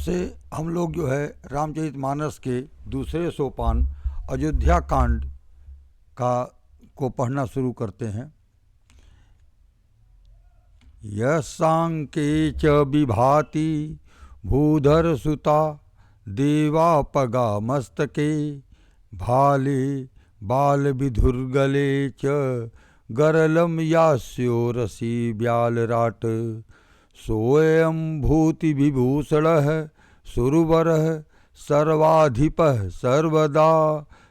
से हम लोग जो है रामचरितमानस के दूसरे सोपान अयोध्या कांड को पढ़ना शुरू करते हैं। यसांके च विभाति भूधर सुता देवापगा मस्तके भाले बाल विधुर्गले च गरलम यास्यो रसी ब्यालराट सोऽयं भूति विभूषणः सुरवरः सर्वाधिपः सर्वदा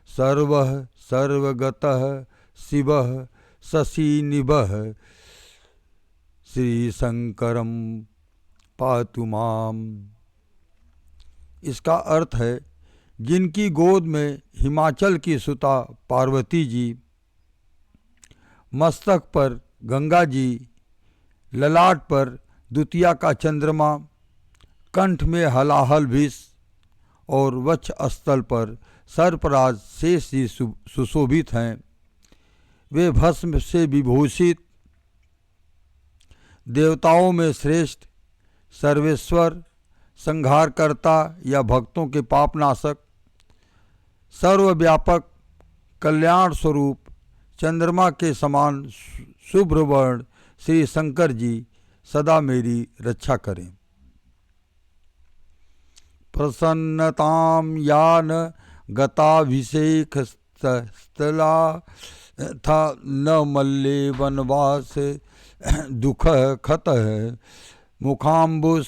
सर्वः सर्वगतः शिवः शशिनिभः श्री शंकरम पातु माम। इसका अर्थ है, जिनकी गोद में हिमाचल की सुता पार्वती जी, मस्तक पर गंगा जी, ललाट पर द्वितीया का चंद्रमा, कंठ में हलाहल विष और वक्ष स्थल पर सर्पराज शेष जी सुशोभित हैं। वे भस्म से विभूषित, देवताओं में श्रेष्ठ, सर्वेश्वर, संहारकर्ता या भक्तों के पापनाशक, सर्वव्यापक, कल्याण स्वरूप, चंद्रमा के समान शुभ्र वर्ण श्री शंकर जी सदा मेरी रक्षा करें। प्रसन्नताम यान गताभिषेक स्थला था न मल्ले वनवास दुख खत मुखाम्बुज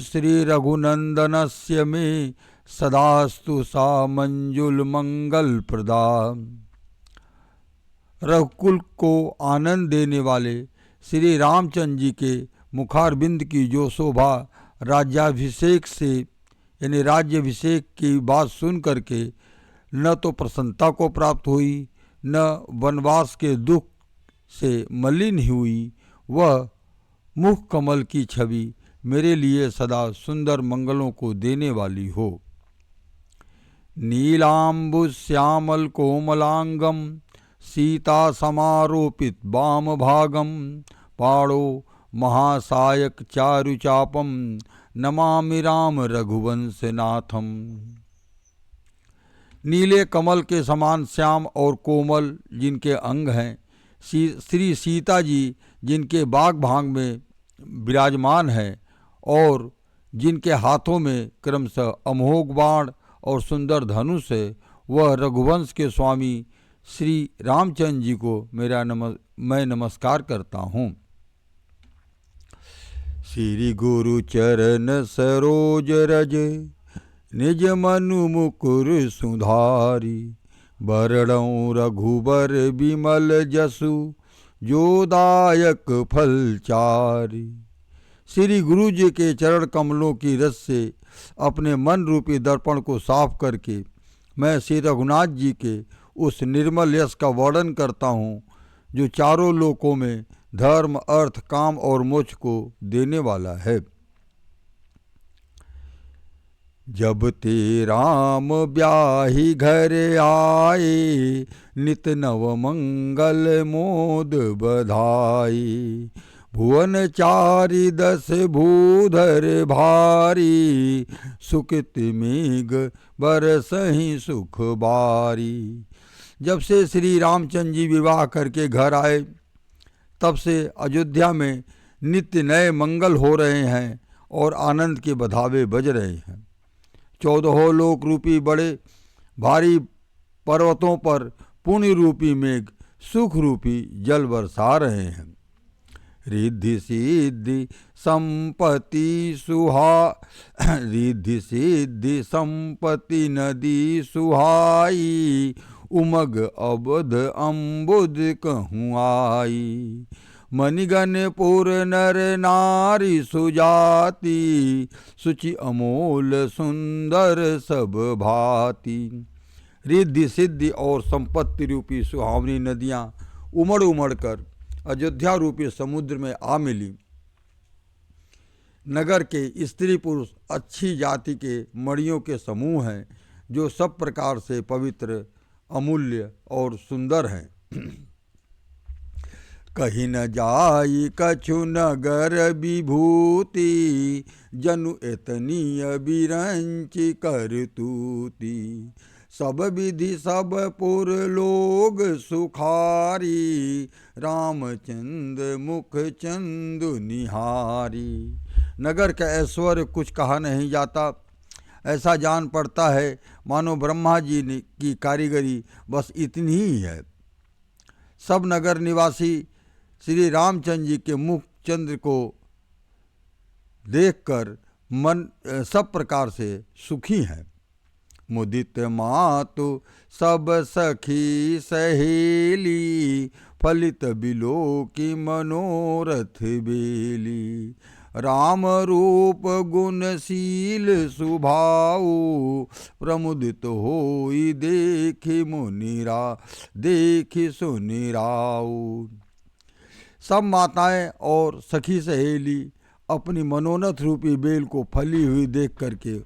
श्री रघुनंदनस्य में सदास्तु सा मंजुल मंगल प्रदा। रघुकुल को आनंद देने वाले श्री रामचंद्र जी के मुखारबिंद की जो शोभा राज्याभिषेक से यानी राज्याभिषेक की बात सुन करके न तो प्रसन्नता को प्राप्त हुई, न वनवास के दुख से मलिन हुई, वह मुख कमल की छवि मेरे लिए सदा सुंदर मंगलों को देने वाली हो। नीलांबु श्यामल कोमलांगम सीता समारोपित वाम भागम पाणो महासायक चारुचापम नमामि राम रघुवंशनाथम। नीले कमल के समान श्याम और कोमल जिनके अंग हैं, श्री सीता जी जिनके बाग भाग में विराजमान हैं और जिनके हाथों में क्रमशः अमोघ बाण और सुंदर धनुष है, वह रघुवंश के स्वामी श्री रामचंद्र जी को मैं नमस्कार करता हूँ। श्री गुरु चरण सरोज रज निज मनु मुकुर सुधारी बरड़ों रघुबर विमल जसु जोदायक फलचारी। श्री गुरु जी के चरण कमलों की रस से अपने मन रूपी दर्पण को साफ करके मैं श्री रघुनाथ जी के उस निर्मल यश का वर्णन करता हूँ जो चारों लोकों में धर्म, अर्थ, काम और मोक्ष को देने वाला है। जब ते राम ब्याही घर आए नित नव मंगल मोद बधाई भुवन चारि दस भूधर भारी सुकृत मेघ बरसहि सुख बारी। जब से श्री रामचंद्र जी विवाह करके घर आए तब से अयोध्या में नित्य नए मंगल हो रहे हैं और आनंद के बधावे बज रहे हैं। 14 लोक रूपी बड़े भारी पर्वतों पर पुण्य रूपी मेघ सुख रूपी जल बरसा रहे हैं। रिद्धि सिद्धि संपत्ति नदी सुहाई उमग अबध अम्बुद कहूँ आई। मणिगणपुर नर नारी सुजाति सुचि अमोल सुंदर सब भांति। रिद्धि सिद्धि और संपत्ति रूपी सुहावनी नदियाँ उमड़ उमड़ कर अयोध्या रूपी समुद्र में आ मिली। नगर के स्त्री पुरुष अच्छी जाति के मणियों के समूह हैं जो सब प्रकार से पवित्र, अमूल्य और सुंदर हैं। कहीं न जाई कछु नगर विभूति, जनु एतनीय बिरंचि करतूति। सब विधि सब पुर लोग सुखारी, रामचंद्र मुख चंदु निहारी। नगर का ऐश्वर्य कुछ कहा नहीं जाता। ऐसा जान पड़ता है मानो ब्रह्मा जी की कारीगरी बस इतनी ही है। सब नगर निवासी श्री रामचंद्र जी के मुख चंद्र को देखकर मन सब प्रकार से सुखी हैं। मुदित मातु सब सखी सहेली, फलित बिलो की मनोरथ बेली। राम रूप गुणशील सुभाऊ, प्रमुदित होई देखि मुनिरा देखि सुनिराऊ। सब माताएं और सखी सहेली अपनी मनोरथ रूपी बेल को फली हुई देख करके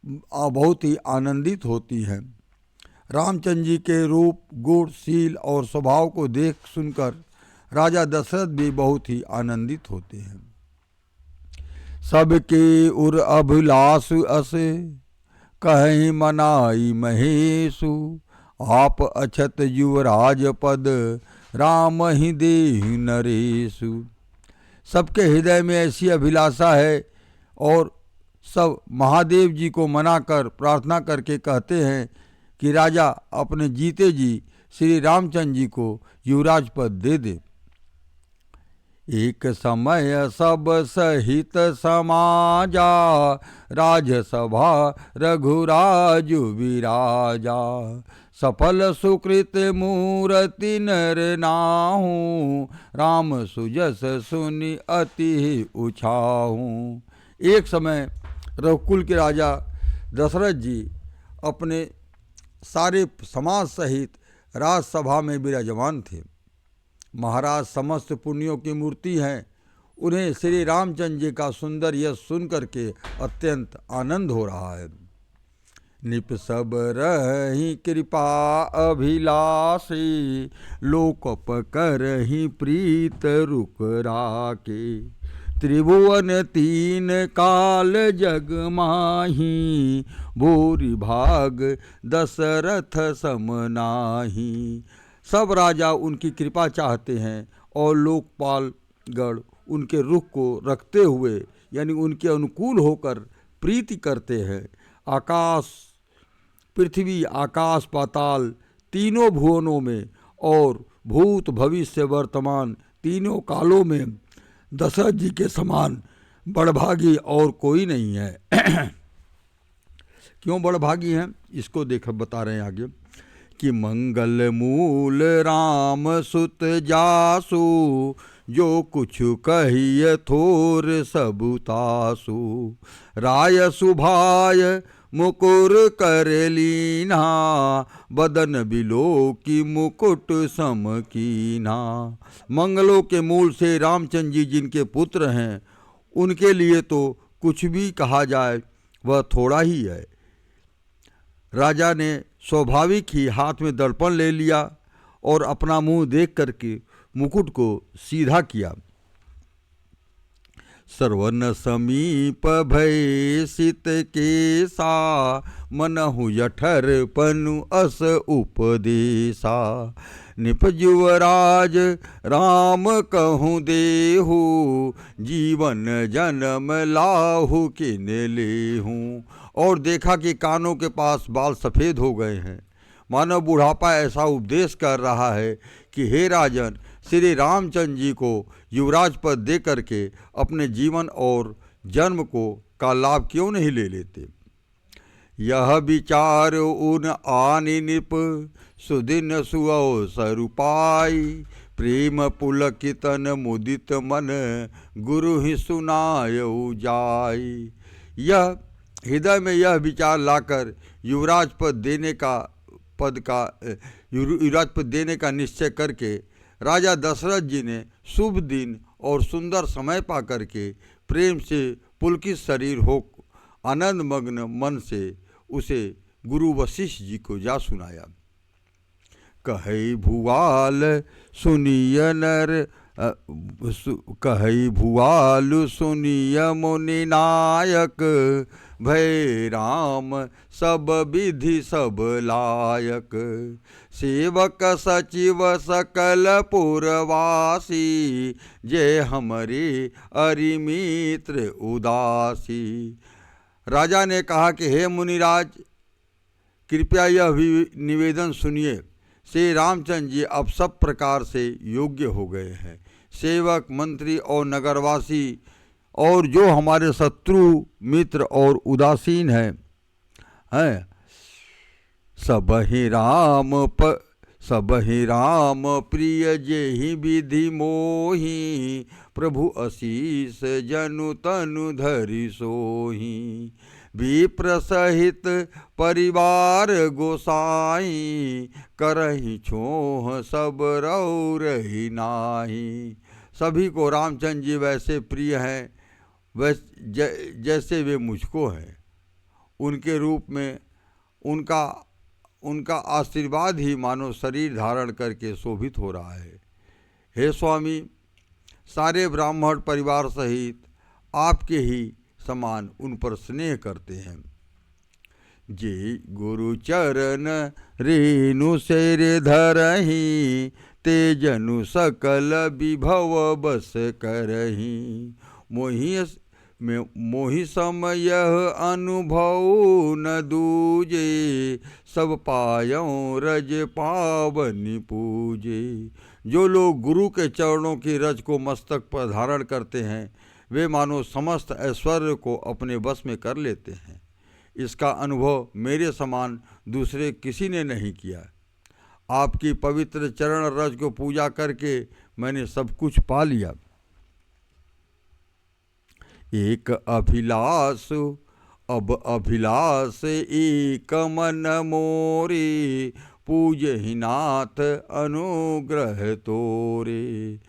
बहुत ही आनंदित होती हैं। रामचंद्र जी के रूप गुण शील और स्वभाव को देख सुनकर राजा दशरथ भी बहुत ही आनंदित होते हैं। सबके उर अभिलाष अस, कहीं मनाई महेशु। आप अछत युवराज पद, राम ही देहि नरेशु। सबके हृदय में ऐसी अभिलाषा है और सब महादेव जी को मनाकर प्रार्थना करके कहते हैं कि राजा अपने जीते जी श्री रामचंद्र जी को युवराज पद दे दे। एक समय सब सहित समाजा, राजसभा रघुराज विराजा। सफल सुकृत मूर्ति नर नाहू, राम सुजस सुनि अति उछाहू। एक समय रघुकुल के राजा दशरथ जी अपने सारे समाज सहित राजसभा में विराजमान थे। महाराज समस्त पुण्यों की मूर्ति हैं। उन्हें श्री रामचंद्र जी का सुंदर यश सुन करके अत्यंत आनंद हो रहा है। निप सब रही कृपा अभिलाषी, लोकप करहि प्रीत रुक राके। त्रिभुवन तीन काल जग माही, भूरि भाग दशरथ सम नाही। सब राजा उनकी कृपा चाहते हैं और लोकपालगण उनके रुख को रखते हुए यानी उनके अनुकूल होकर प्रीति करते हैं। आकाश पृथ्वी आकाश पाताल तीनों भुवनों में और भूत भविष्य वर्तमान तीनों कालों में दशरथ जी के समान बड़भागी और कोई नहीं है। क्यों बड़भागी हैं इसको देख बता रहे हैं आगे कि मंगल मूल राम सुत जासु, जो कुछ कहिए थोर सबुतासु। राय सुभाय मुकुर कर लीना, बदन बिलो की मुकुट सम कीना। मंगलों के मूल से रामचंद्र जी जिनके पुत्र हैं उनके लिए तो कुछ भी कहा जाए वह थोड़ा ही है। राजा ने स्वाभाविक ही हाथ में दर्पण ले लिया और अपना मुंह देख करके मुकुट को सीधा किया। सर्वन समीप भय सित केसा, मनहु जठर पनु अस उपदेशा। निप युवराज राम कहूँ देहु, जीवन जन्म लाहु किन लेहूँ। और देखा कि कानों के पास बाल सफ़ेद हो गए हैं। मानव बुढ़ापा ऐसा उपदेश कर रहा है कि हे राजन, श्री रामचंद्र जी को युवराज पद दे करके अपने जीवन और जन्म को का लाभ क्यों नहीं ले लेते। यह विचार उन आनि निप, सुदिन सुअवसर पाई। प्रेम पुलकितन मुदित मन, गुरु ही सुनायऊ जाई। यह हृदय में यह विचार लाकर युवराज पद देने का निश्चय करके राजा दशरथ जी ने शुभ दिन और सुंदर समय पा करके प्रेम से पुलकित शरीर हो आनंद मग्न मन से उसे गुरु वशिष्ठ जी को जा सुनाया। कहई भुआल सुनिय नर कहई भुआल सुनिय मुनि नायक, भय राम सब विधि सब लायक। सेवक सचिव सकल पुरवासी, जय हमरे अरिमित्र उदासी। राजा ने कहा कि हे मुनिराज, कृपया यह निवेदन सुनिए। श्री रामचंद्र जी अब सब प्रकार से योग्य हो गए हैं। सेवक, मंत्री और नगरवासी और जो हमारे शत्रु मित्र और उदासीन हैं, सब ही राम प्रिय जेहि विधि मोहि, प्रभु आशीष जनु तनु धरि सोहि। विप्र सहित परिवार गोसाई, करहि छोह सब रौरहि नाही। सभी को रामचंद्र जी वैसे प्रिय हैं जैसे वे मुझको हैं। उनके रूप में उनका आशीर्वाद ही मानो शरीर धारण करके शोभित हो रहा है। हे स्वामी, सारे ब्राह्मण परिवार सहित आपके ही समान उन पर स्नेह करते हैं। जे गुरु चरण रेणु सिर धरहि, ते जनु सकल विभव बस करहि। मोहि समय अनुभव न दूजे, सब पायों रज पावनि पूजे। जो लोग गुरु के चरणों की रज को मस्तक पर धारण करते हैं, वे मानो समस्त ऐश्वर्य को अपने वश में कर लेते हैं। इसका अनुभव मेरे समान दूसरे किसी ने नहीं किया। आपकी पवित्र चरण रज को पूजा करके मैंने सब कुछ पा लिया। एक अभिलाष अब अभिलाष एक मन मोरे, पूजहि नाथ अनुग्रह तोरे।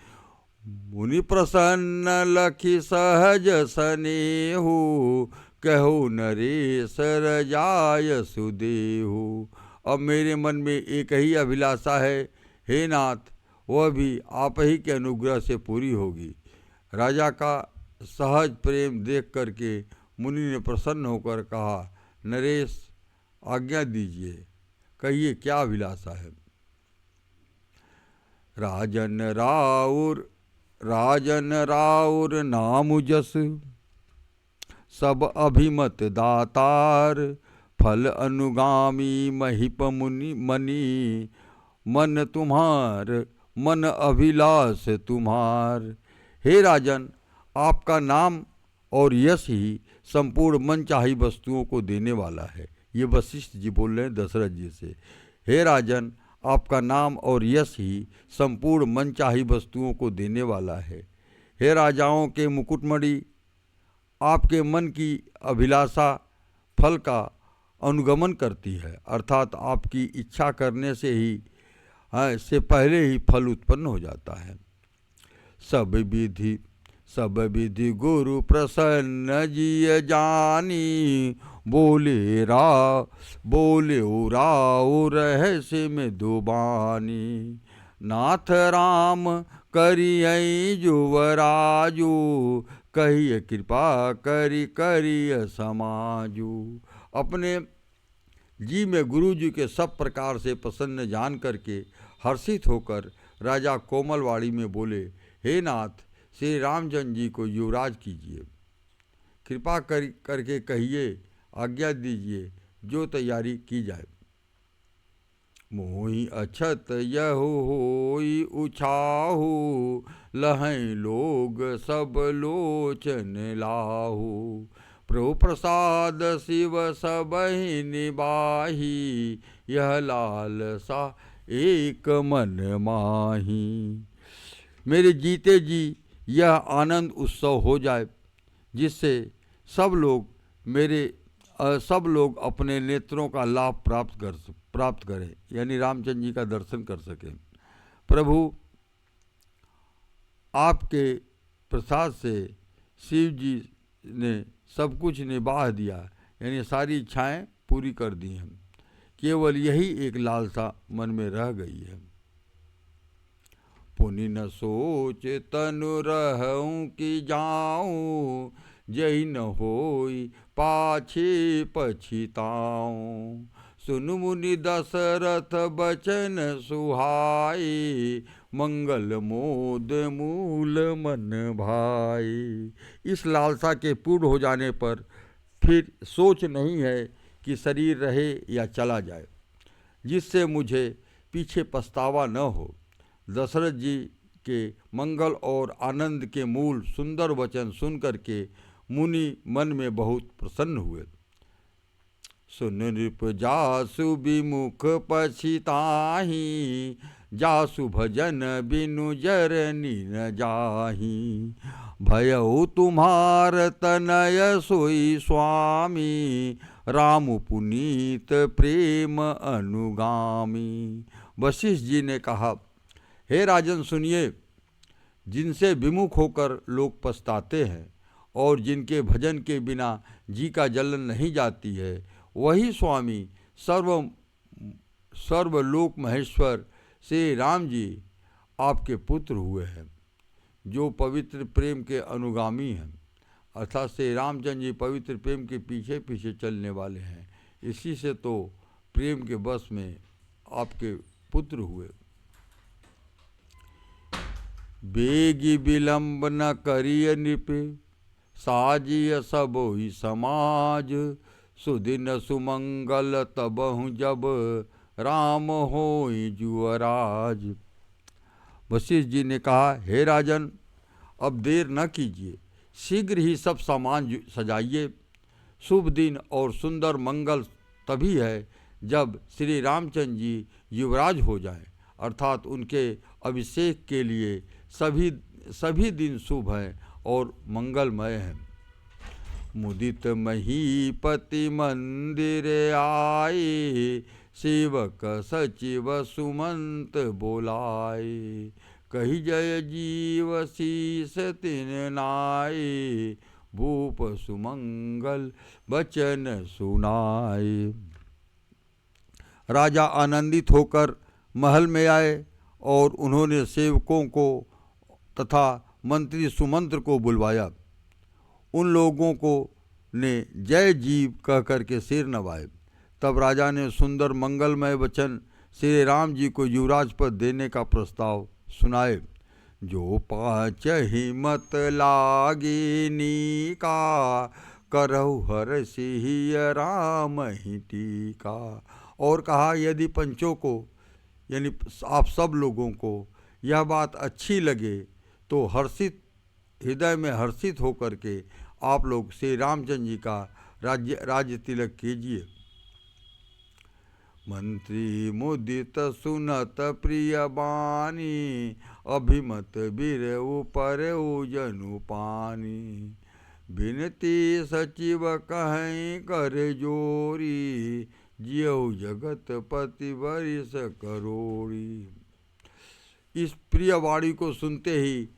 मुनि प्रसन्न लखि सहज सनेहु, कहो नरेश रजाय सुदेहु। अब मेरे मन में एक ही अभिलाषा है, हे नाथ, वह भी आप ही के अनुग्रह से पूरी होगी। राजा का सहज प्रेम देख करके मुनि ने प्रसन्न होकर कहा, नरेश आज्ञा दीजिए, कहिए क्या अभिलाषा है। राजन राउर नाम जस, सब अभिमत दातार। फल अनुगामी महिप मुनि मनी, मन तुम्हार मन अभिलाष तुम्हार। हे राजन, आपका नाम और यश ही संपूर्ण मनचाही वस्तुओं को देने वाला है। ये वशिष्ठ जी बोल रहे हैं दशरथ जी से। हे राजन, आपका नाम और यश ही संपूर्ण मनचाही वस्तुओं को देने वाला है। हे राजाओं के मुकुटमणि, आपके मन की अभिलाषा फल का अनुगमन करती है, अर्थात आपकी इच्छा करने से ही से पहले ही फल उत्पन्न हो जाता है। सब विधि गुरु प्रसन्न जिय जानी, बोले राव रहस्य में दुबानी। नाथ राम करियै जुवराजू, कहिए कृपा करिय समाजू। अपने जी में गुरु जी के सब प्रकार से प्रसन्न जान करके हर्षित होकर राजा कोमलवाड़ी में बोले, हे नाथ, श्री रामचंद्र जी को युवराज कीजिए। कृपा करके कहिए, आज्ञा दीजिए, जो तैयारी की जाए। मोहि अछत यहु होई उछाहु, लहै लोग सब लोचन लाहु। प्रभु प्रसाद शिव सबहि निबाही, यह लालसा एक मन माही। मेरे जीते जी यह आनंद उत्सव हो जाए, जिससे सब लोग अपने नेत्रों का लाभ प्राप्त करें, यानी रामचंद्र जी का दर्शन कर सकें। प्रभु, आपके प्रसाद से शिव जी ने सब कुछ निभा दिया, यानी सारी इच्छाएं पूरी कर दी हैं। केवल यही एक लालसा मन में रह गई है। पुनि न सोच तनु रहूं कि जाऊं, जही न होई पाछे पछिताऊं। सुन मुनि दशरथ बचन सुहाई, मंगल मोद मूल मन भाई। इस लालसा के पूर्ण हो जाने पर फिर सोच नहीं है कि शरीर रहे या चला जाए, जिससे मुझे पीछे पछतावा न हो। दशरथ जी के मंगल और आनंद के मूल सुंदर वचन सुनकर के मुनि मन में बहुत प्रसन्न हुए। सुन नृप जासु विमुख पछिताहि, जासु भजन बिनु जरनी न जाहि। भयउ तुम्हार तनय सोई स्वामी, राम पुनीत प्रेम अनुगामी। वशिष्ठ जी ने कहा, हे राजन सुनिए, जिनसे विमुख होकर लोग पछताते हैं और जिनके भजन के बिना जी का जलन नहीं जाती है, वही स्वामी सर्वलोक महेश्वर श्री राम जी आपके पुत्र हुए हैं, जो पवित्र प्रेम के अनुगामी हैं। अर्थात श्री रामचंद्र जी पवित्र प्रेम के पीछे पीछे चलने वाले हैं, इसी से तो प्रेम के बस में आपके पुत्र हुए। बेगी विलंब न करिय नृप, साजिय सबोहि समाज। सुदिन सुमंगल तबहु जब, राम होई जुअराज। वशिष्ठ जी ने कहा, हे राजन, अब देर न कीजिए, शीघ्र ही सब सामान सजाइए। शुभ दिन और सुंदर मंगल तभी है जब श्री रामचंद्र जी युवराज हो जाएं, अर्थात उनके अभिषेक के लिए सभी दिन शुभ हैं और मंगलमय हैं। मुदित महीपति मंदिर आए, सेवक सचिव सुमंत बोलाए। कही जय जीव शीस तिन नाए, भूप सुमंगल बचन सुनाए। राजा आनंदित होकर महल में आए और उन्होंने सेवकों को तथा मंत्री सुमंत्र को बुलवाया। उन लोगों को ने जय जीव कह करके सिर नवाए। तब राजा ने सुंदर मंगलमय वचन श्री राम जी को युवराज पद देने का प्रस्ताव सुनाए। जो पाँच ही मत लागे नीका, करहु हर सिहि राम ही टीका। और कहा, यदि पंचों को यानी आप सब लोगों को यह बात अच्छी लगे तो हर्षित हृदय में हर्षित होकर के आप लोग श्री रामचंद्र जी का राज्य तिलक कीजिए। मंत्री मुदित सुनत प्रिय बानी, अभिमत बिरऊ परऊ जनु पानी। बिनती सचिव कहीं कर जोरी, जियऊ जगतपति वरिस करोड़ी। इस प्रिय वाणी को सुनते ही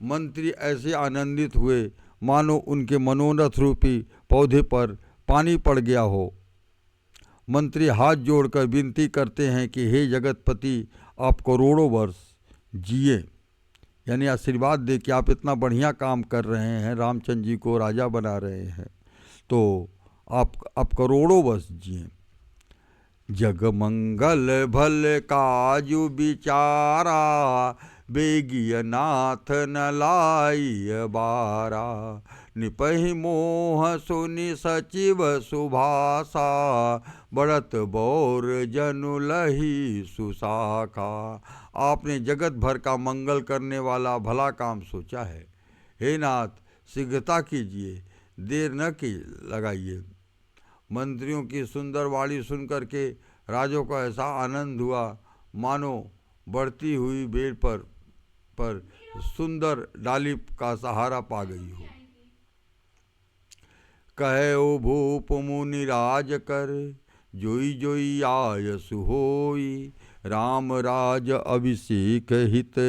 मंत्री ऐसे आनंदित हुए मानो उनके मनोरथ रूपी पौधे पर पानी पड़ गया हो। मंत्री हाथ जोड़कर विनती करते हैं कि हे जगतपति, आप करोड़ों वर्ष जिए, यानी आशीर्वाद दे कि आप इतना बढ़िया काम कर रहे हैं, रामचंद्र जी को राजा बना रहे हैं, तो आप करोड़ों वर्ष जिए। जग मंगल भल काजु बिचारा, बेगिय नाथ न लाई बारा। निपहि मोह सुनि सचिव सुभाषा, बढ़त बौर जनु लही सुशाखा। आपने जगत भर का मंगल करने वाला भला काम सोचा है। हे नाथ, शीघ्रता कीजिए, देर न की लगाइए। मंत्रियों की सुंदर वाणी सुनकर के राजों को ऐसा आनंद हुआ मानो बढ़ती हुई बेल पर सुंदर डाली का सहारा पा गई हो। कहे ओ भूप मुनि राज कर, जोई जोई आयसु होई। राम राज अभिषेक हित,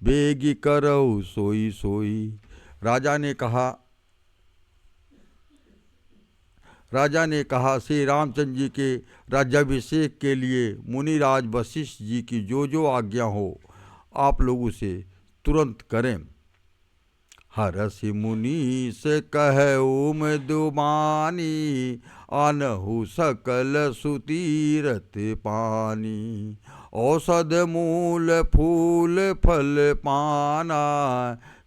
बेगी करऊ सोई सोई। राजा ने कहा, राजा ने कहा, श्री रामचंद्र जी के राज्याभिषेक के लिए मुनिराज वशिष्ठ जी की जो जो आज्ञा हो आप लोग उसे तुरंत करें। हरसि मुनि से कहऊ मृदुबानी, आनहु सकल सुतीरथ पानी। औषध मूल फूल फल पाना,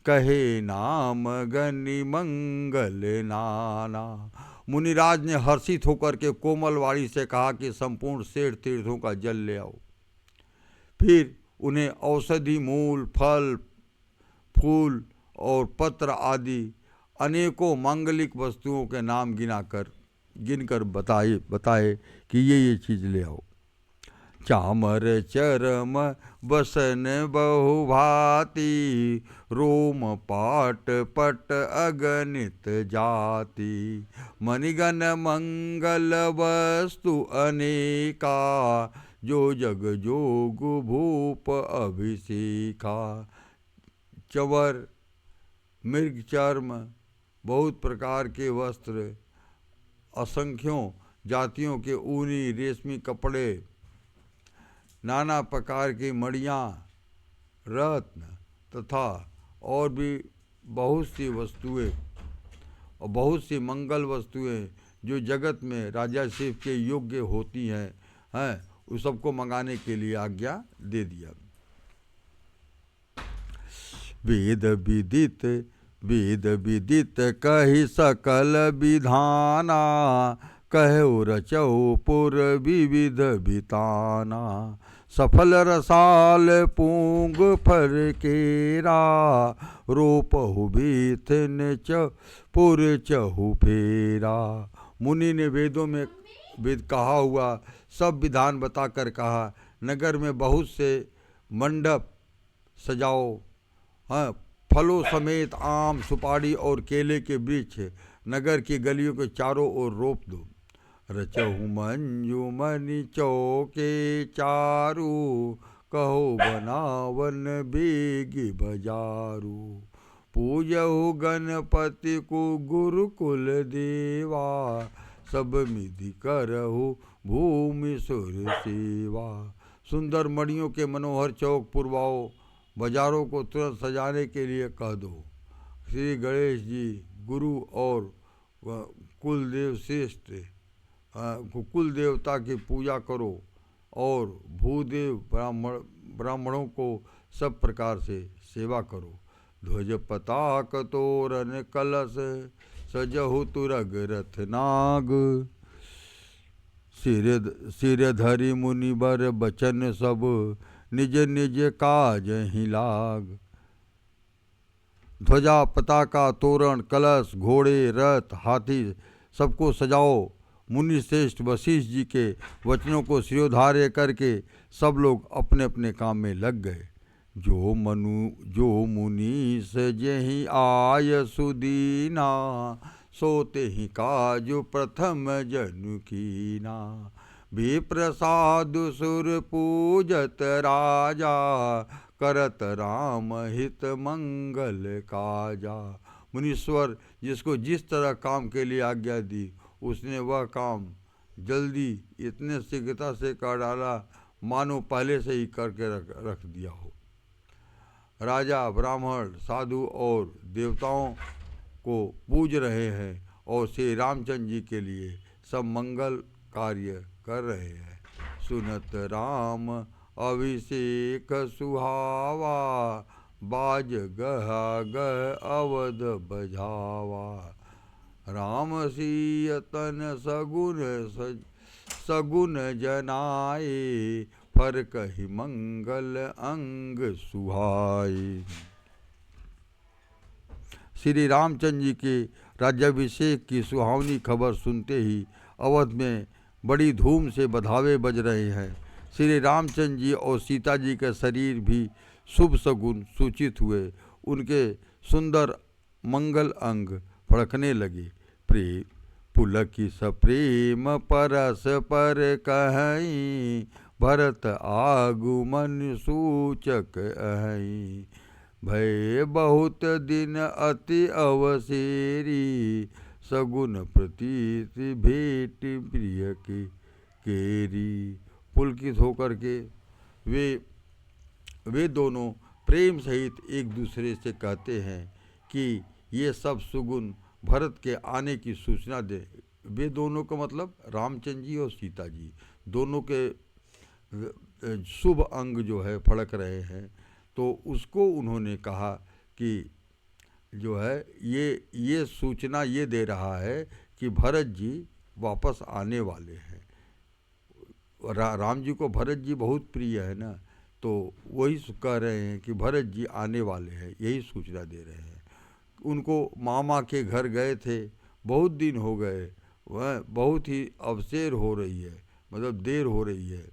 कहे नाम गनि मंगल नाना। मुनिराज ने हर्षित होकर के कोमल वाणी से कहा कि संपूर्ण 60 तीर्थों का जल ले आओ। फिर उन्हें औषधि मूल फल फूल और पत्र आदि अनेकों मांगलिक वस्तुओं के नाम गिनकर बताए कि ये चीज़ ले आओ। चामर चरम बसन बहुभाति, रोम पाट पट अगणित जाति। मणिगण मंगल वस्तु अनेका, जो जग जोग भूप अभिषेका। चवर, मृग चर्म, बहुत प्रकार के वस्त्र, असंख्यों जातियों के ऊनी रेशमी कपड़े, नाना प्रकार की मणियाँ, रत्न तथा और भी बहुत सी वस्तुएं और बहुत सी मंगल वस्तुएं जो जगत में राजा शिव के योग्य होती हैं उस सबको मंगाने के लिए आज्ञा दे दिया। वेद विदित कहि सकल विधाना, कहो रचौ पुर विविध बिताना। सफल रसाल पूंग फर केरा, रोपहु बीथिन पुर चहु फेरा। मुनि ने वेदों में कहा हुआ सब विधान बताकर कहा, नगर में बहुत से मंडप सजाओ, फलों समेत आम सुपारी और केले के वृक्ष नगर की गलियों के चारों ओर रोप दो। रचहु मंजू मणि चौके चारू, कहो बनावन बेगी बजारू। पूजहु गणपति को गुरुकुल देवा, सब मिधि करहु भूमि सुर सेवा। सुंदर मणियों के मनोहर चौक पुरवाओ, बाजारों को तुरंत सजाने के लिए कह दो। श्री गणेश जी गुरु और कुलदेव श्रेष्ठ कुल देवता की पूजा करो और भूदेव ब्राह्मणों को सब प्रकार से सेवा करो। ध्वज पताक तोरण कलश, सजहु तुरग रथ नाग। सिर धरि मुनि बर बचन सब, निज निज काज ही लाग। ध्वजा पताका तोरण कलश घोड़े रथ हाथी सबको सजाओ। मुनि श्रेष्ठ वशिष्ठ जी के वचनों को शिरोधार्य करके सब लोग अपने अपने काम में लग गए। जो मुनि सजेहि आय सुदीना, सोते ही काजु प्रथम जनु कीना। विप्रसाद सुर पूजत राजा, करत राम हित मंगल काजा। मुनीश्वर जिसको जिस तरह काम के लिए आज्ञा दी उसने वह काम जल्दी इतने शीघ्रता से कर डाला मानो पहले से ही करके रख दिया हो। राजा ब्राह्मण साधु और देवताओं को पूज रहे हैं और श्री रामचंद्र जी के लिए सब मंगल कार्य कर रहे हैं। सुनत राम अभिषेक सुहावा, बाज गहा गह अवध बजावा। राम सियतन सगुन जनाए, फर कहि मंगल अंग सुहाए। श्री रामचंद्र जी के राज्याभिषेक की सुहावनी खबर सुनते ही अवध में बड़ी धूम से बधावे बज रहे हैं। श्री रामचंद्र जी और सीता जी का शरीर भी शुभ सगुन सूचित हुए। उनके सुंदर मंगल अंग फड़कने लगे। प्रेम पुलकी सप्रेम परस पर कहीं, भरत आगुमन सूचक अहीं। भय बहुत दिन अति अवसेरी, सगुन प्रतीति भेंट प्रिय के केरी। पुलकित होकर के वे दोनों प्रेम सहित एक दूसरे से कहते हैं कि ये सब सुगुन भरत के आने की सूचना दे। वे दोनों का मतलब रामचंद्र जी और सीता जी दोनों के शुभ अंग जो है फड़क रहे हैं, तो उसको उन्होंने कहा कि जो है ये सूचना ये दे रहा है कि भरत जी वापस आने वाले हैं। राम जी को भरत जी बहुत प्रिय है ना, तो वही कह रहे हैं कि भरत जी आने वाले हैं, यही सूचना दे रहे हैं। उनको मामा के घर गए थे, बहुत दिन हो गए, वह बहुत ही अवसेर हो रही है, मतलब देर हो रही है,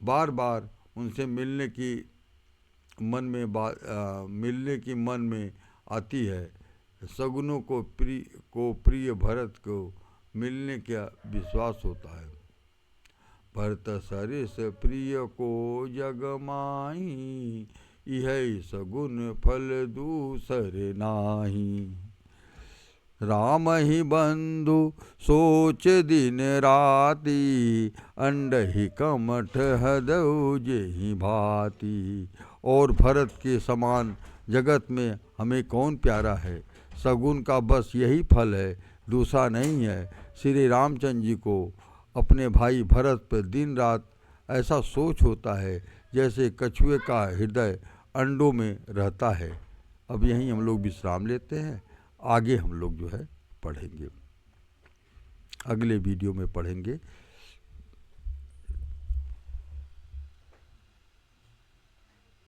बार बार उनसे मिलने की मन में आती है। सगुनों को प्रिय भरत को मिलने का विश्वास होता है। भरत सरिस प्रिय को जग माही, यह सगुन फल दूसर नाही। राम ही बंधु सोच दिन राती, अंडहि कमठ हदऊ जेहि भांति। और भरत के समान जगत में हमें कौन प्यारा है। सगुन का बस यही फल है, दूसरा नहीं है। श्री रामचंद्र जी को अपने भाई भरत पर दिन रात ऐसा सोच होता है जैसे कछुए का हृदय अंडों में रहता है। अब यहीं हम लोग विश्राम लेते हैं, आगे हम लोग जो है पढ़ेंगे, अगले वीडियो में पढ़ेंगे।